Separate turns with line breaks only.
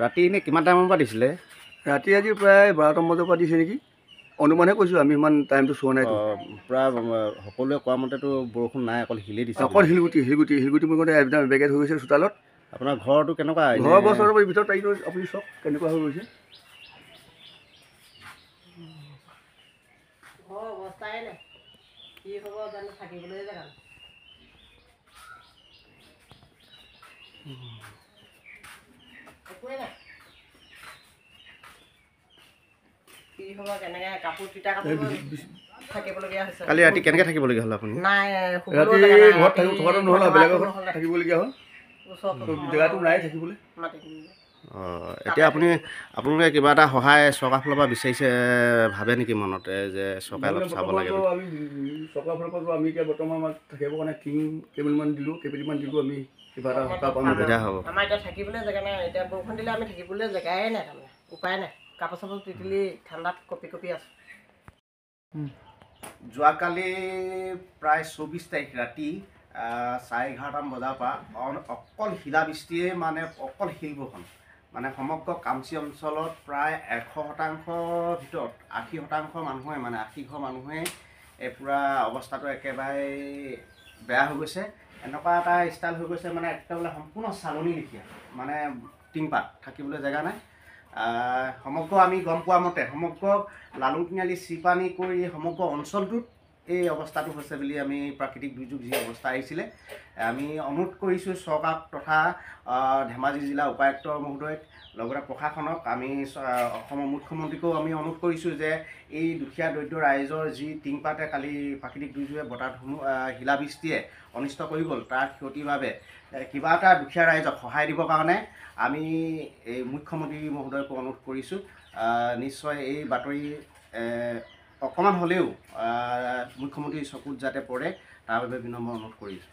ৰাতি এনে কিমান টাইমৰ পৰা দিছিলে?
ৰাতি আজি প্ৰায় 12টামান বজাৰ পৰা দিছে নেকি, অনুমানহে কৈছোঁ, আমি ইমান টাইমটো চোৱা নাই।
প্ৰায় সকলোৱে কোৱা মতেতো বৰষুণ নাই, অকল শিলেই দিছে।
অকল শিলগুটি মোৰ একদম বেগেট হৈ গৈছে চোতালত।
আপোনাৰ ঘৰটো কেনেকুৱা?
ঘৰৰ বছৰৰ ভিতৰত তাৰিখ আপুনি চাওক কেনেকুৱা হৈ গৈছে।
অৱস্থাই নাই, কি হ'ব জানো, থাকিবলৈ জেগা নাই। একোৱে নাই, কি হ'ব কেনেকৈ কাপোৰ তিতা কাপোৰ থাকিবলগীয়া হৈছে।
কালি ৰাতি কেনেকৈ থাকিবলগীয়া হ'ল আপুনি?
নাই
ৰাতি ঘৰত থকাটো নহ'ল, বেলেগৰ ঘৰত থাকিবলগীয়া হ'ল, জেগাটো নাই থাকিবলৈ।
এতিয়া আপোনালোকে কিবা এটা সহায় চৰকাৰৰ ফালৰ পৰা বিচাৰিছে ভাবে নেকি মনতে যে চৰকাৰে অলপ চাব লাগে?
আমি চৰকাৰৰ ফালৰ পৰা আমি এতিয়া বৰ্তমান আমাক থাকিবৰ কাৰণে টিং কেইবিলমান দিলোঁ, আমি কিবা এটা সকাহ পাম,
সুবিধা হ'ব।
আমাৰ এতিয়া থাকিবলৈ জেগা নাই, এতিয়া বৰষুণ দিলে আমি থাকিবলৈ জেগাই নাই, তাৰমানে উপায় নাই, কাপোৰ চাপোৰ তিতিলি ঠাণ্ডাত কঁপি আছে।
যোৱাকালি প্ৰায় 24 তাৰিখ ৰাতি 11:30 বজাৰ পৰা অকল শিলাবৃষ্টিয়ে মানে অকল শিল বৰষুণ, মানে সমগ্ৰ কামচি অঞ্চলত প্ৰায় 100% ভিতৰত 80% মানুহে, মানে 80 ঘৰ মানুহে পূৰা অৱস্থাটো একেবাৰে বেয়া হৈ গৈছে। এনেকুৱা এটা ষ্টাইল হৈ গৈছে, মানে একেবাৰে সম্পূৰ্ণ চালনী লিখীয়া, মানে টিংপাত থাকিবলৈ জেগা নাই। সমগ্ৰ আমি গম পোৱা মতে সমগ্ৰ লালুং তিনিআলি চিপানী কৰি সমগ্ৰ অঞ্চলটোত এই অৱস্থাটো হৈছে বুলি আমি প্ৰাকৃতিক দুৰ্যোগ যি অৱস্থা আহিছিলে, আমি অনুৰোধ কৰিছোঁ চৰকাৰক তথা ধেমাজি জিলা উপায়ুক্ত মহোদয়ক, লগতে প্ৰশাসনক, আমি অসমৰ মুখ্যমন্ত্ৰীকো আমি অনুৰোধ কৰিছোঁ যে এই দুখীয়া দৰিদ্ৰ ৰাইজৰ যি টিংপাতে কালি প্ৰাকৃতিক দুৰ্যোগে বতাহ শিলাবৃষ্টিয়ে অনিষ্ট কৰি গ'ল, তাৰ ক্ষতিৰ বাবে কিবা এটা দুখীয়া ৰাইজক সহায় দিবৰ কাৰণে আমি এই মুখ্যমন্ত্ৰী মহোদয়কো অনুৰোধ কৰিছোঁ। নিশ্চয় এই বাতৰি অকণমান হ'লেও মুখ্যমন্ত্ৰীৰ চকুত যাতে পৰে, তাৰ বাবে বিনম্ৰ অনুৰোধ কৰিছোঁ।